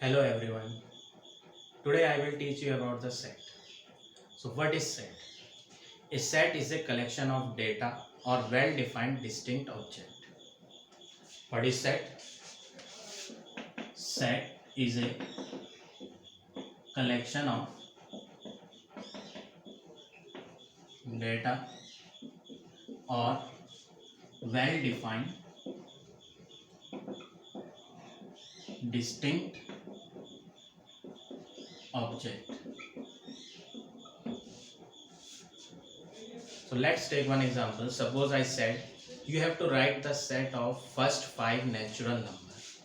Hello everyone. Today I will teach you about the set. So what is set? A set is a collection of data or well-defined distinct object. What is set? Set is a collection of data or well-defined distinct object. So let's take one example. Suppose I said you have to write the set of first 5 natural numbers.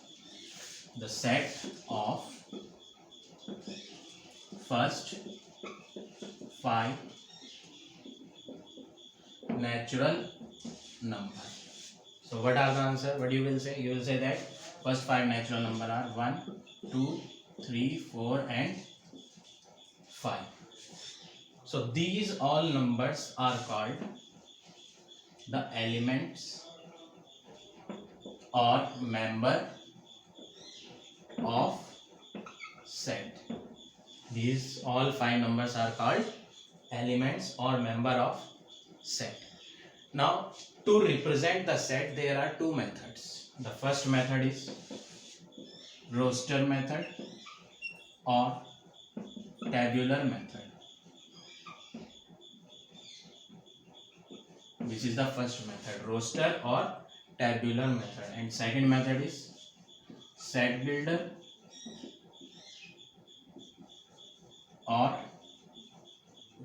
The set of first 5 natural number. So what are the answer? What you will say? You will say that first 5 natural number are 1, 2, 3, 4 and 5. So these all numbers are called the elements or member of set. These all 5 numbers are called elements or member of set. Now to represent the set there are two methods. The first method is roster method or tabular method. This is the first method, roster or tabular method, and second method is set builder or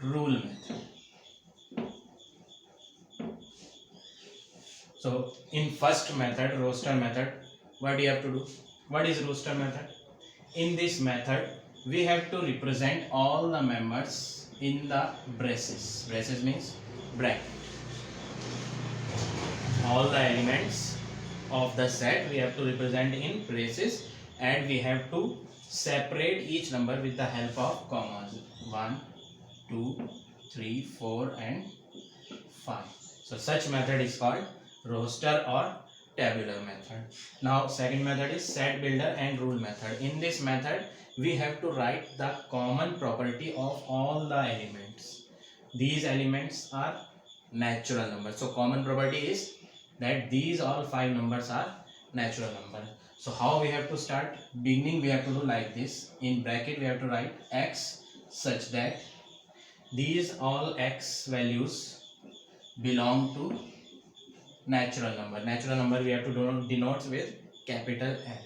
rule method. So in first method, roster method, what do you have to do? What is roster method? In this method we have to represent all the members in the braces. Braces means bracket. All the elements of the set we have to represent in braces, and we have to separate each number with the help of commas. 1, 2, 3, 4 and 5. So such method is called roster or tabular method. Now second method is set builder and rule method. In this method we have to write the common property of all the elements. These elements are natural numbers. So common property is that these all 5 numbers are natural number. So how we have to start? Beginning we have to do like this. In bracket we have to write x such that these all x values belong to natural number. Natural number we have to denote with capital N.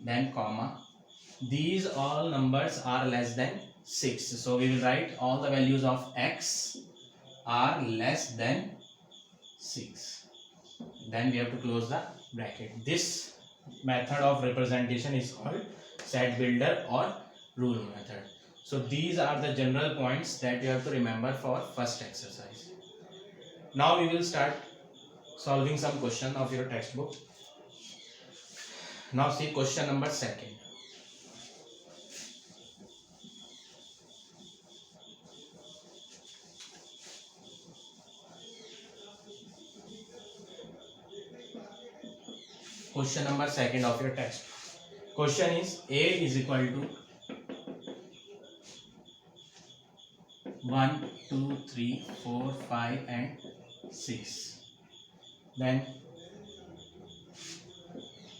Then comma. These all numbers are less than 6. So we will write all the values of x are less than 6. Then we have to close the bracket. This method of representation is called set builder or rule method. So these are the general points that you have to remember for first exercise. Now we will start solving some question of your textbook. Now see question number 2. Question number 2 of your text. Question is A is equal to 1, 2, 3, 4, 5 and 6. Then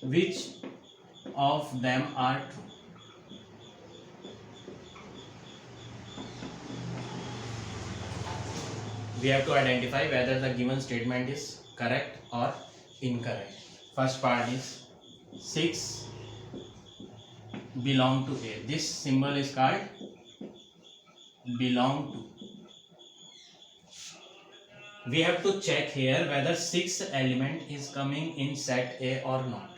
which of them are true? We have to identify whether the given statement is correct or incorrect. First part is 6 belong to A. This symbol is called belong to. We have to check here whether 6th element is coming in set A or not.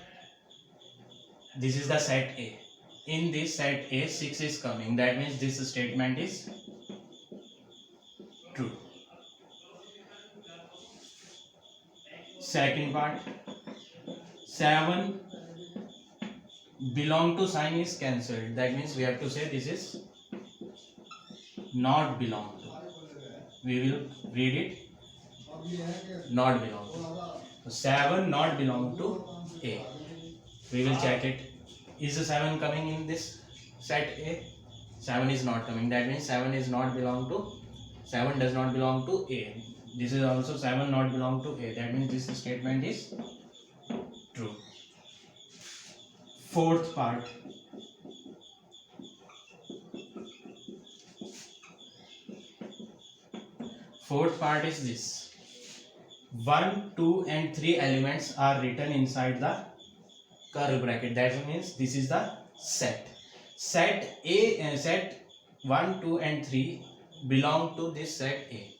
This is the set A. In this set A 6 is coming. That means this statement is true. Second part, 7 belong to sign is cancelled. That means we have to say this is not belong to. We will read it not belong to. So 7 not belong to A. We will check it. Is the 7 coming in this set A? 7 is not coming. That means 7 does not belong to A. This is also 7 not belong to A. That means this statement is true. Fourth part. Fourth part is this. 1, 2 and 3 elements are written inside the curly bracket. That means this is the set. Set A, set 1, 2 and 3 belong to this set A.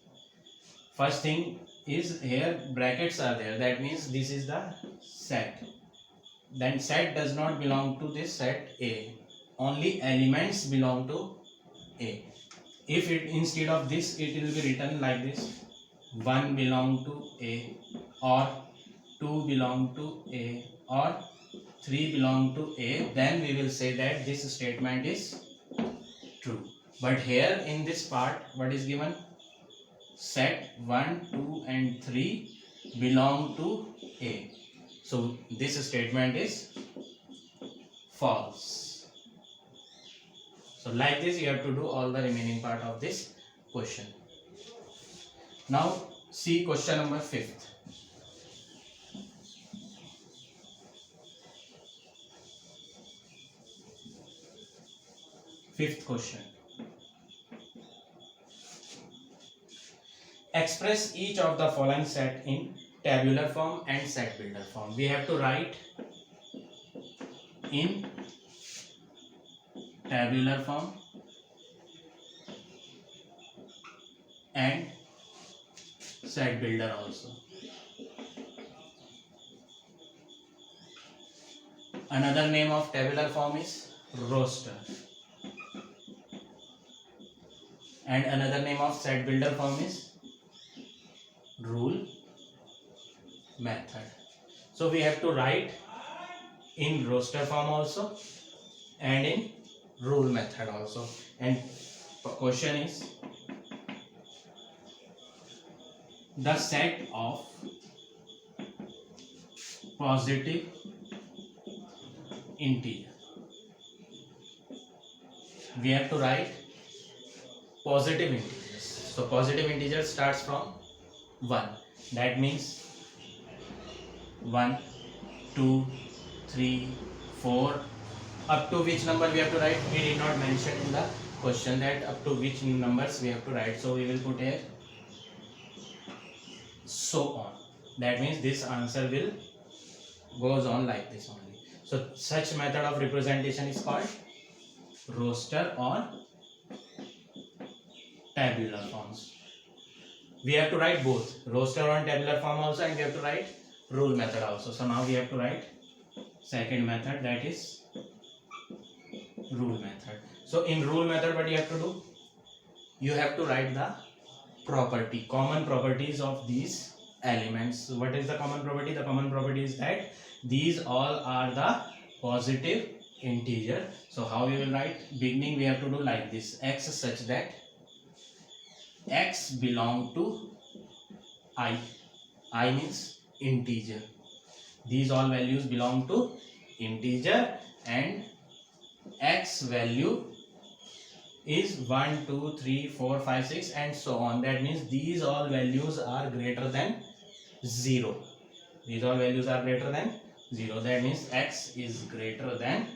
First thing is here brackets are there. That means this is the set. Then set does not belong to this set A. Only elements belong to A. If it instead of this it will be written like this: 1 belong to A, or 2 belong to A, or 3 belong to A, then we will say that this statement is true. But here in this part, what is given? Set 1, 2 and 3 belong to A. So this statement is false. So like this you have to do all the remaining part of this question. Now see question number 5th. Fifth question. Express each of the following set in tabular form and set builder form. We have to write in tabular form and set builder also. Another name of tabular form is roster, and another name of set builder form is rule method. So we have to write in roster form also and in rule method also. And question is the set of positive integer. We have to write positive integers. So positive integer starts from 1. That means 1, 2, 3, 4. Up to which number we have to write? We did not mention in the question that up to which numbers we have to write. So we will put here so on. That means this answer will goes on like this only. So such method of representation is called roster or tabular forms. We have to write both roster on tabular form also, and we have to write rule method also. So now we have to write second method, that is rule method. So in rule method what you have to do? You have to write the property, common properties of these elements. What is the common property? The common property is that these all are the positive integer. So how we will write? Beginning we have to do like this: x such that x belong to I. I means integer. These all values belong to integer, and x value is 1, 2, 3, 4, 5, 6 and so on. That means these all values are greater than 0. These all values are greater than 0. That means x is greater than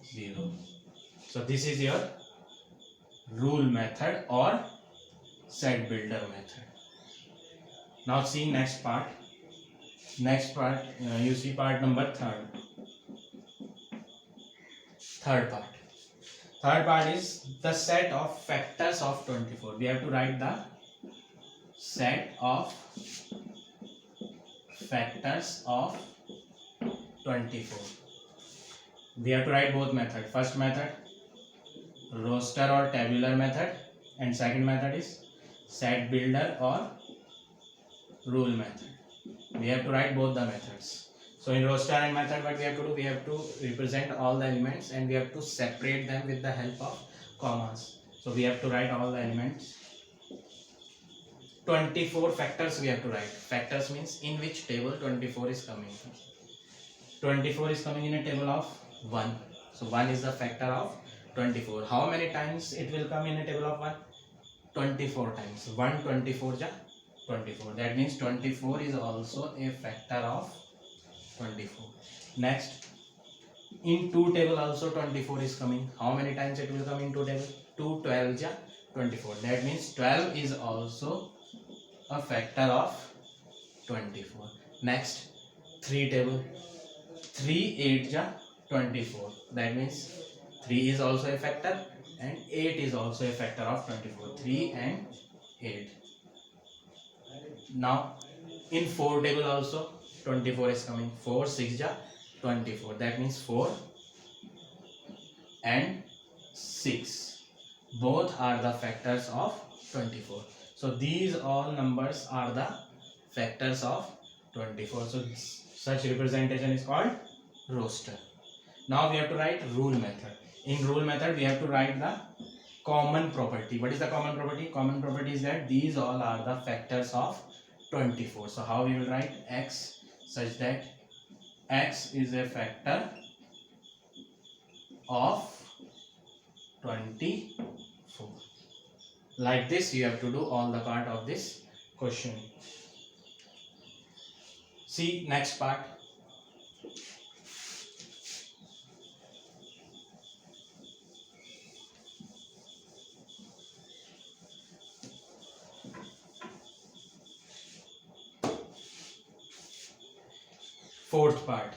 0. So this is your rule method or set builder method. Now see next part. Next part, you see part number third. Third part. Third part is the set of factors of 24. We have to write the set of factors of 24. We have to write both method. First method roster or tabular method, and second method is set builder or rule method. We have to write both the methods. So in roster and method what we have to do? We have to represent all the elements and we have to separate them with the help of commas. So we have to write all the elements. 24 factors we have to write. Factors means in which table 24 is coming. 24 is coming in a table of 1. So 1 is the factor of 24. How many times it will come in a table of 1? 24 times. 1 24 ja 24. That means 24 is also a factor of 24. Next, in 2 table also 24 is coming. How many times it will come in 2 table? 2 12 ja 24. That means 12 is also a factor of 24. Next, 3 table. 3 8 ja 24. That means 3 is also a factor and 8 is also a factor of 24. 3 and 8. Now in 4 table also 24 is coming. 4 6 ja 24. That means 4 and 6 both are the factors of 24. So these all numbers are the factors of 24. So such representation is called roster. Now we have to write rule method. In rule method we have to write the common property. What is the common property? Common property is that these all are the factors of 24. So how we will write x such that x is a factor of 24. Like this you have to do all the part of this question. See next part. Fourth part.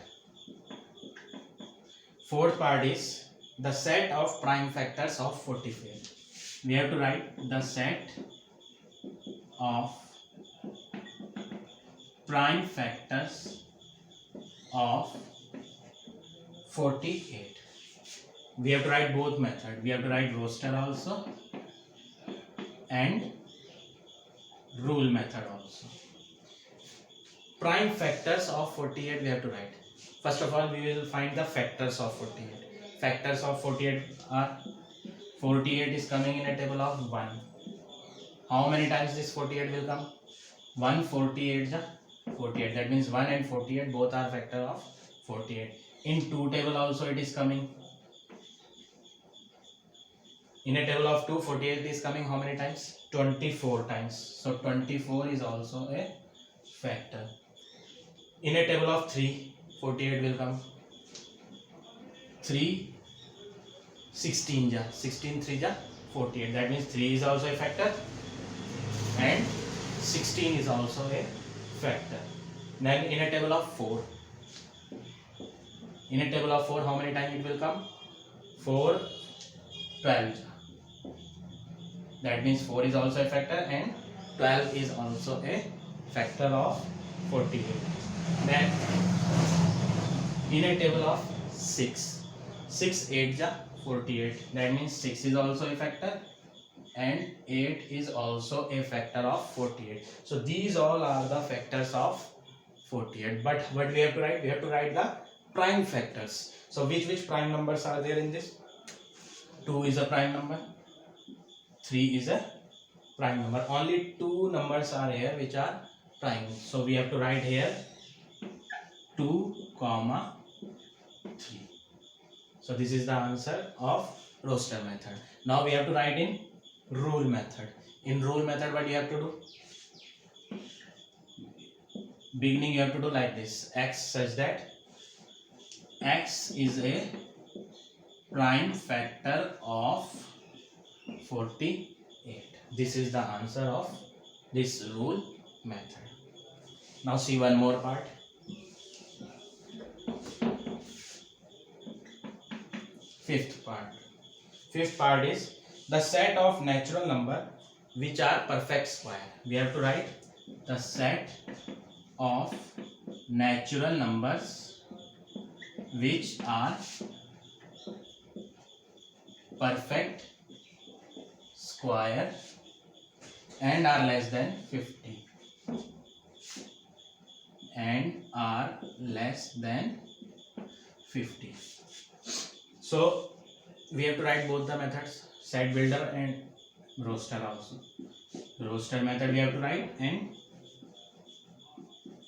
Fourth part is the set of prime factors of 45. We have to write the set of prime factors of 48. We have to write both method. We have to write roster also and rule method also. Prime factors of 48 we have to write. First of all we will find the factors of 48. Factors of 48 are 48 is coming in a table of 1. How many times this 48 will come? 1 48 ja 48. That means 1 and 48 both are factor of 48. In 2 table also it is coming. In a table of 2 48 is coming how many times? 24 times. So 24 is also a factor. In a table of 3 48 will come. 3 16 ja 16 3 ja 48. That means 3 is also a factor and 16 is also a factor. Then in a table of 4, in a table of 4 how many times it will come? 4 12 ja. That means 4 is also a factor and 12 is also a factor of 48. Then in a table of 6, 6 8 ja 48. That means 6 is also a factor and 8 is also a factor of 48. So these all are the factors of 48. But what we have to write? We have to write the prime factors. So which prime numbers are there in this? 2 is a prime number, 3 is a prime number. Only 2 numbers are here which are prime. So we have to write here 2 comma 3. So this is the answer of roster method. Now we have to write in rule method. In rule method what you have to do? Beginning you have to do like this. X such that x is a prime factor of 48. This is the answer of this rule method. Now see one more part. Fifth part. Fifth part is the set of natural number which are perfect square. We have to write the set of natural numbers which are perfect square and are less than 50 and are less than 50. So we have to write both the methods, set builder and roster also. Roster method we have to write and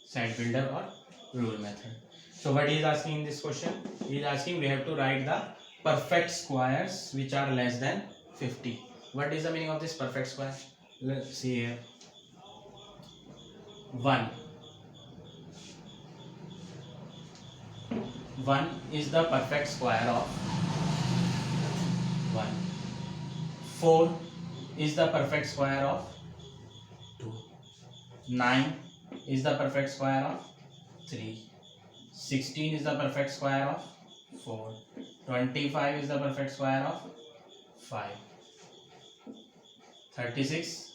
set builder or rule method. So what he is asking in this question? He is asking we have to write the perfect squares which are less than 50. What is the meaning of this perfect square? Let's see here. 1 is the perfect square of 1. 4 is the perfect square of 2. 9 is the perfect square of 3. 16 is the perfect square of 4. 25 is the perfect square of 5. 36,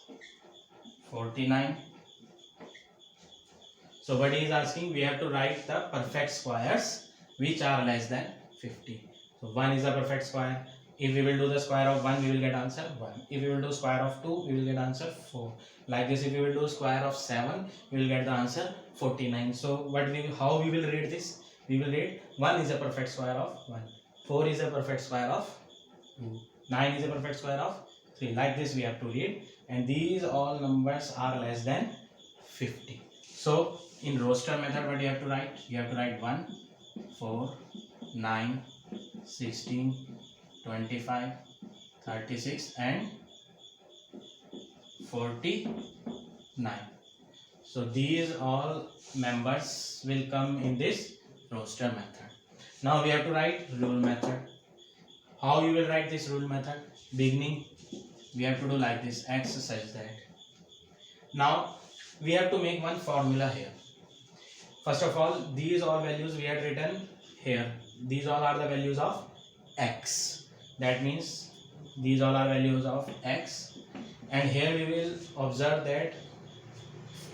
49. So what he is asking, we have to write the perfect squares which are less than 50. So 1 is the perfect square. If we will do the square of 1, we will get answer 1. If we will do square of 2, we will get answer 4. Like this, if we will do square of 7, we will get the answer 49. So how we will read this? We will read 1 is a perfect square of 1. 4 is a perfect square of 2. 9 is a perfect square of 3. Like this we have to read, and these all numbers are less than 50. So in roster method, what you have to write? You have to write 1, 4, 9, 16, 25, 36 and 49. So these all members will come in this roster method. Now we have to write rule method. How you will write this rule method? Beginning, we have to do like this, x such that. Now we have to make one formula here. First of all, these all values we had written here. These all are the values of x. That means these all are values of x. And here we will observe that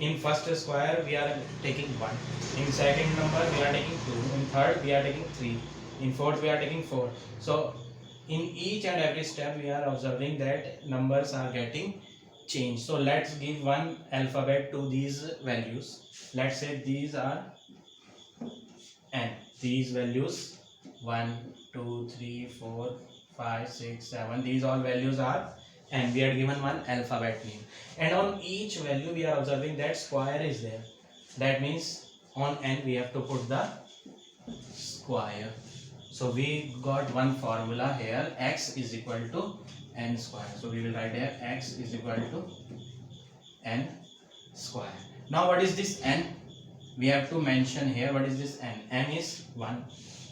in first square we are taking 1. In second number we are taking 2. In third we are taking 3. In fourth we are taking 4. So in each and every step we are observing that numbers are getting changed. So let's give one alphabet to these values. Let's say these are n. These values 1, 2, 3, 4, 5, 6, 7. These all values are n. We are given one alphabet name. And on each value we are observing that square is there. That means on n we have to put the square. So we got one formula here, x is equal to n square. So we will write here x is equal to n square. Now what is this n? We have to mention here what is this n. N is 1,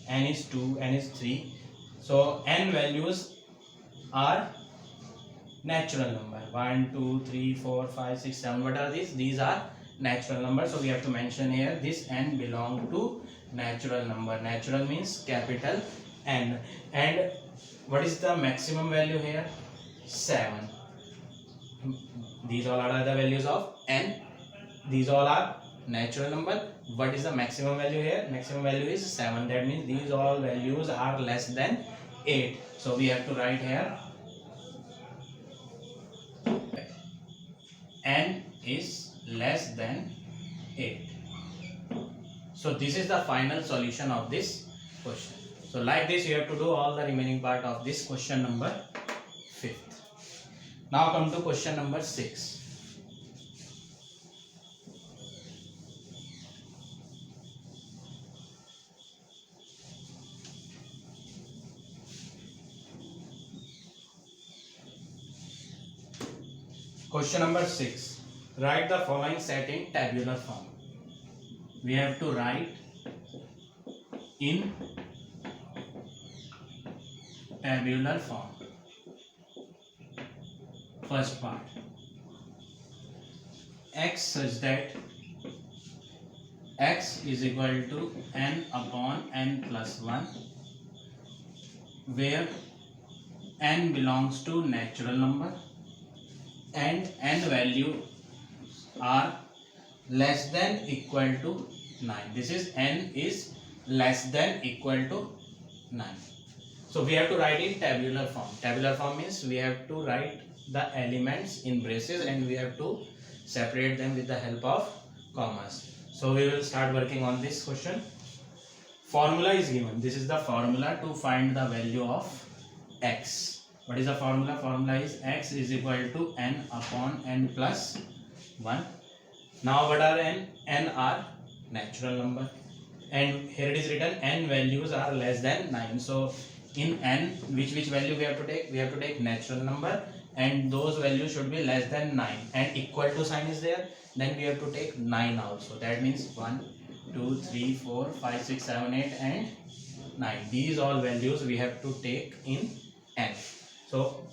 n is 2, n is 3. So n values are natural number. 1, 2, 3, 4, 5, 6, 7. What are these? These are natural numbers. So we have to mention here this n belong to natural number. Natural means capital N. And what is the maximum value here? 7. These all are the values of n. These all are natural number. What is the maximum value here? Maximum value is 7. That means these all values are less than 8. So we have to write here n is less than 8. So this is the final solution of this question. So like this you have to do all the remaining part of this question number 5th. Now come to question number 6. Question number 6. Write the following set in tabular form. We have to write in tabular form. First part, x such that x is equal to n upon n plus 1, where n belongs to natural number and n value are less than equal to 9. This is n is less than equal to 9. So we have to write in tabular form. Tabular form means we have to write the elements in braces and we have to separate them with the help of commas. So we will start working on this question. Formula is given. This is the formula to find the value of x. What is the formula? Formula is x is equal to n upon n plus 1. Now what are n? N are natural number. and here it is written n values are less than 9. So in n, which value we have to take? We have to take natural number, and those values should be less than 9, and equal to sign is there, then we have to take 9 also. That means 1 2 3 4 5 6 7 8 and 9. These all values we have to take in n. So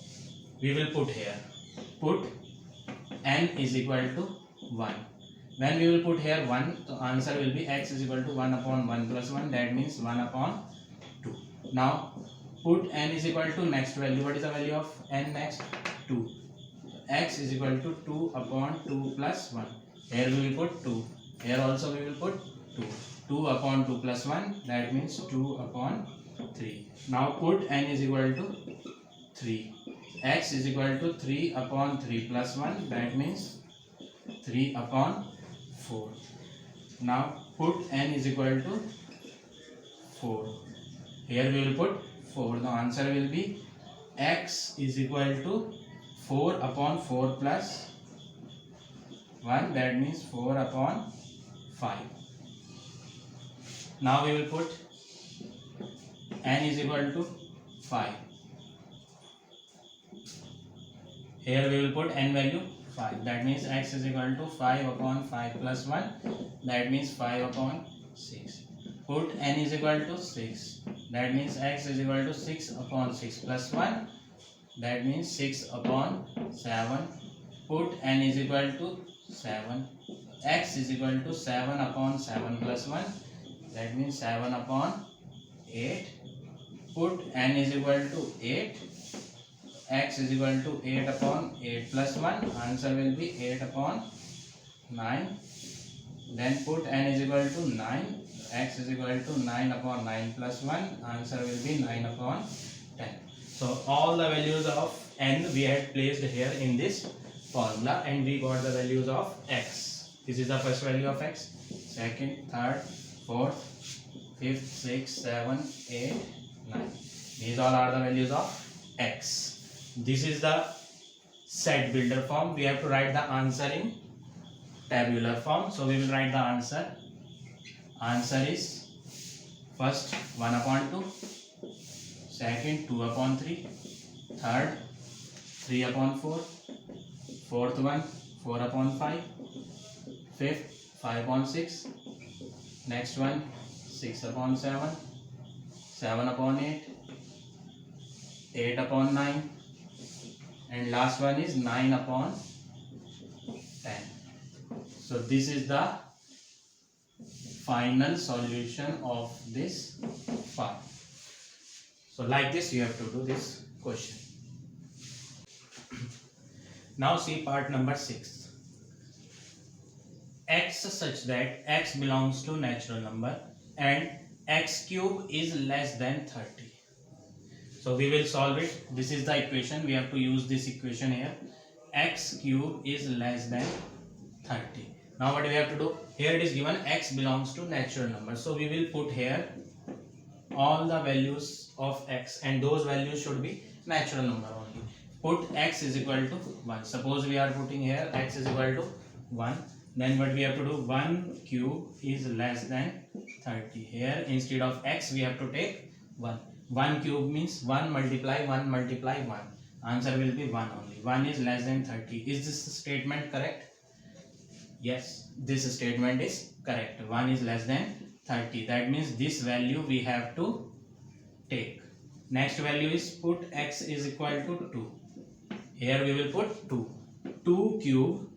we will put here, put n is equal to 1. When we will put here 1, the answer will be x is equal to 1 upon 1 plus 1, that means 1 upon 2. Now put n is equal to next value. What is the value of n next? 2. X is equal to 2 upon 2 plus 1. Here we will put 2. Here also we will put 2. 2 upon 2 plus 1, that means 2 upon 3. Now put n is equal to 3. X is equal to 3 upon 3 plus 1, that means 3 upon 4. Now put n is equal to 4. Here we will put 4. The answer will be x is equal to 4 upon 4 plus 1, that means 4 upon 5. Now we will put n is equal to 5. Here we will put n value 5, that means x is equal to 5 upon 5 plus 1, that means 5 upon 6. Put n is equal to 6, that means x is equal to 6 upon 6 plus 1, that means 6 upon 7. Put n is equal to 7, x is equal to 7 upon 7 plus 1, that means 7 upon 8. Put n is equal to 8, x is equal to 8 upon 8 plus 1, answer will be 8 upon 9. Then put n is equal to 9, x is equal to 9 upon 9 plus 1, answer will be 9 upon 10. So all the values of n we had placed here in this formula, and we got the values of x. This is the first value of x, second, third, fourth, fifth, sixth, 7, 8, 9. These all are the values of x. This is the set builder form. We have to write the answer in tabular form. So we will write the answer. Answer is first 1 upon 2, second 2 upon 3, third 3 upon 4, fourth one 4 upon 5, fifth 5 upon 6, next one 6 upon 7, 7 upon 8, 8 upon 9, and last one is 9 upon 10. So this is the final solution of this part. So like this you have to do this question. Now see part number 6. X such that x belongs to natural number and x cube is less than 30. So we will solve it. This is the equation. We have to use this equation here. X cube is less than 30. Now what we have to do? Here it is given x belongs to natural number. So we will put here all the values of x, and those values should be natural number only. Put x is equal to 1. Suppose we are putting here x is equal to 1. Then what we have to do? 1 cube is less than 30. Here instead of x we have to take 1. 1 cube means 1 multiply 1 multiply 1. Answer will be 1 only. 1 is less than 30. Is this statement correct? Yes, this statement is correct. 1 is less than 30. That means this value we have to take. Next value is put x is equal to 2. Here we will put 2. 2 cube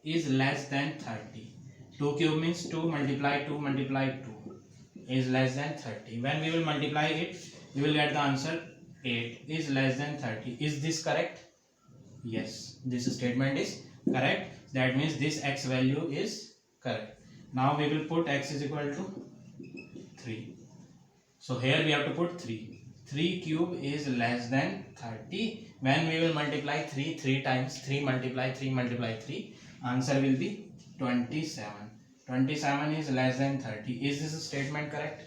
is less than 30. 2 cube means 2 multiply 2 multiply 2 is less than 30. When we will multiply it, we will get the answer 8 is less than 30. Is this correct? Yes, this statement is correct. That means this x value is correct. Now we will put x is equal to 3. So here we have to put 3. 3 cube is less than 30. When we will multiply 3 times, 3 multiply 3 multiply 3, answer will be 27. 27 is less than 30. Is this statement correct?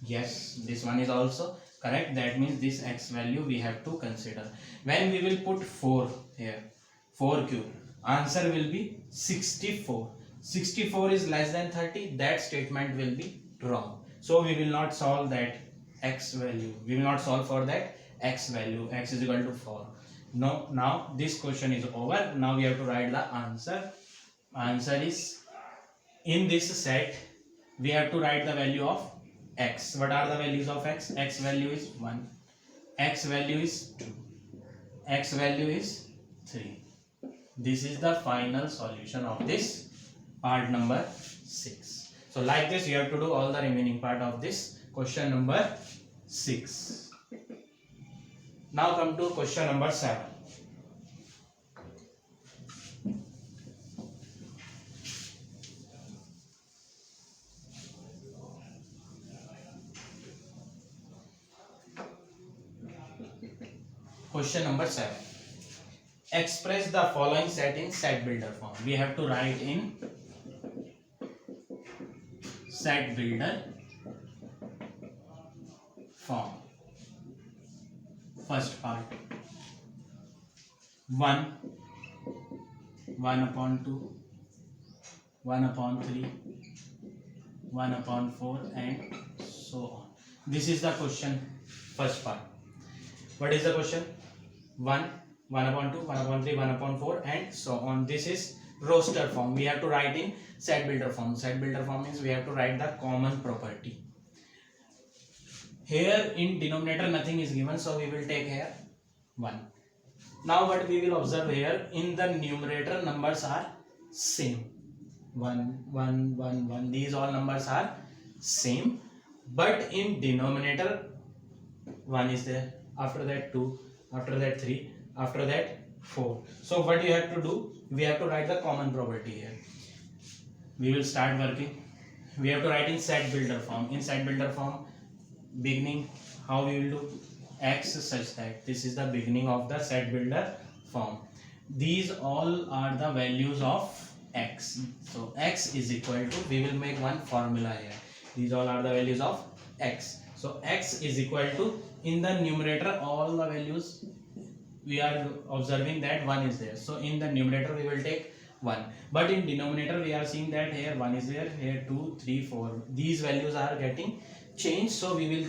Yes, this one is also correct. That means this x value we have to consider. When we will put 4 here, 4 cube, answer will be 64. 64 is less than 30. That statement will be wrong. So we will not solve that x value. We will not solve for that x value. X is equal to 4. No, now this question is over. Now we have to write the answer. Answer is, in this set we have to write the value of x. What are the values of x? X value is 1, x value is 2, x value is 3. This is the final solution of this part number 6. So like this you have to do all the remaining part of this question number 6. Now come to question number 7. Question number 7. Express the following set in set builder form. We have to write in set builder form. First part, 1, 1 upon 2, 1 upon 3, 1 upon 4 and so on. This is the question, first part. What is the question? 1, 1 upon 2, 1 upon 3, 1 upon 4 and so on. This is roster form. We have to write in set builder form. Set builder form means we have to write the common property. Here in denominator nothing is given, so we will take here 1. Now what we will observe here, in the numerator numbers are same. 1, 1, 1, 1. These all numbers are same, but in denominator 1 is there. After that 2, after that 3, after that 4. So what you have to do, we have to write the common property here. We will start working. We have to write in set builder form. In set builder form, beginning, how we will do? X such that this is the beginning of the set builder form. These all are the values of x. So x is equal to, we will make one formula here. These all are the values of x. So x is equal to, in the numerator all the values we are observing that 1 is there. So in the numerator we will take 1. But in denominator we are seeing that here 1 is there, here 2, 3, 4. These values are getting changed. So we will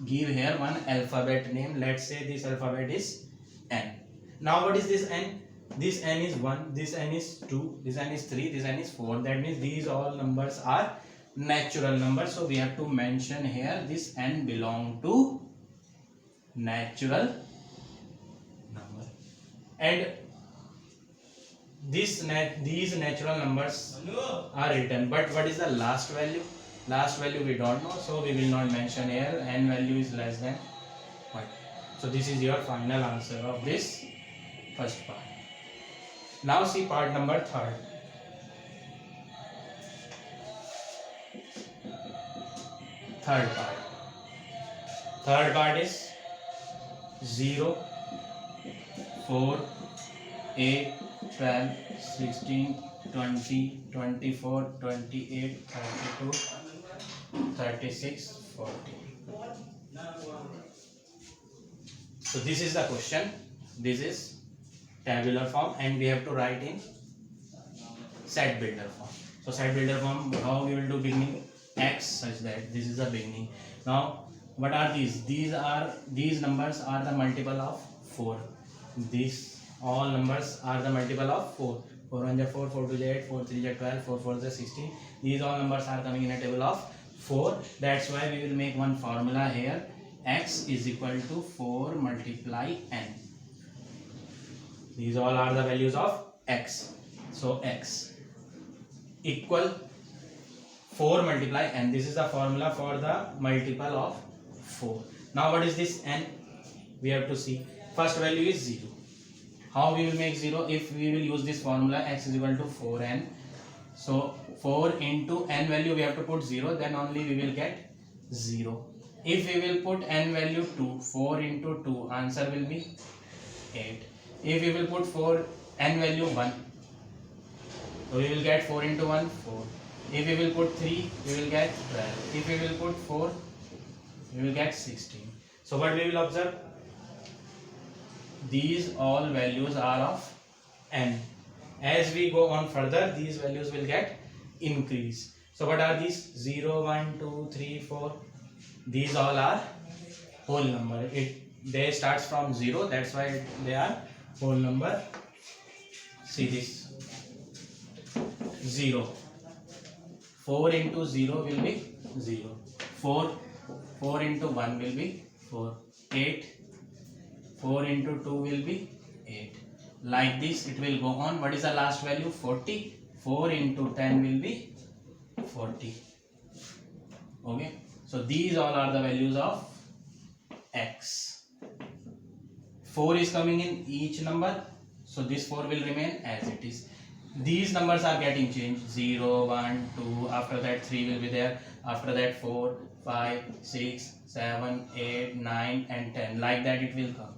give here one alphabet name. Let's say this alphabet is n. Now what is this n? This n is 1, this n is 2, this n is 3, this n is 4. That means these all numbers are natural numbers. So we have to mention here this n belong to natural number. And these natural numbers are written. But what is the last value? Last value we don't know, so we will not mention here. N value is less than 1. So this is your final answer of this first part. Now see part number 3. Third part. Third part is 0, 4, 8, 12, 16, 20, 24, 28, 32, 36, 40. So this is the question. This is tabular form and we have to write in set builder form. So set builder form, how we will do beginning? X such that this is the beginning. Now what are these? These numbers are the multiple of 4. These all numbers are the multiple of 4. 4 1 is 4, 4 2 is 8, 4 3 is 12, 4 4 is 16. These all numbers are coming in a table of 4. That's why we will make one formula here. X is equal to 4 multiply n. These all are the values of x. So x equal 4 multiply n. This is the formula for the multiple of 4. Now what is this n? We have to see. First value is 0. How we will make 0? If we will use this formula, x is equal to 4n. So 4 into n value we have to put 0, then only we will get 0. If we will put n value 2, 4 into 2, answer will be 8. If we will put 4 n value 1, so we will get 4 into 1, 4. If we will put 3, we will get 12. If we will put 4, we will get 16. So what we will observe? These all values are of n. As we go on further, these values will get increase. So what are these? 0, 1, 2, 3, 4. These all are whole number. They starts from 0. That's why they are whole number. See this 0. 4 into 0 will be 0. 4 into 1 will be 4. 8. 4 into 2 will be 8. Like this it will go on. What is the last value? 40. 4 into 10 will be 40. Okay. So these all are the values of x. 4 is coming in each number. So this 4 will remain as it is. These numbers are getting changed. 0, 1, 2. After that 3 will be there. After that 4, 5, 6, 7, 8, 9 and 10. Like that it will come.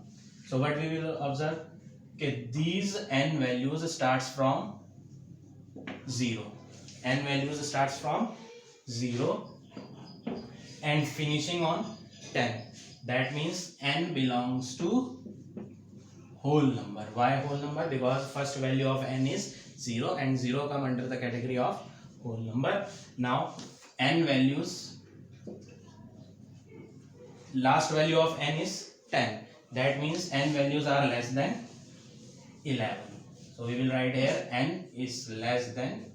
So what we will observe? Okay, these n values starts from 0. N values starts from 0 and finishing on 10. That means n belongs to whole number. Why whole number? Because first value of n is 0 and 0 come under the category of whole number. Now n values, last value of n is 10. That means n values are less than 11. So we will write here n is less than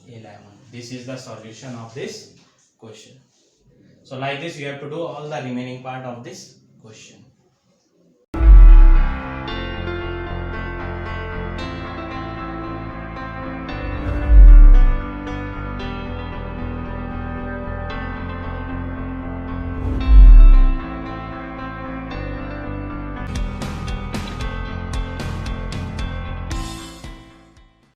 11. This is the solution of this question. So like this you have to do all the remaining part of this question.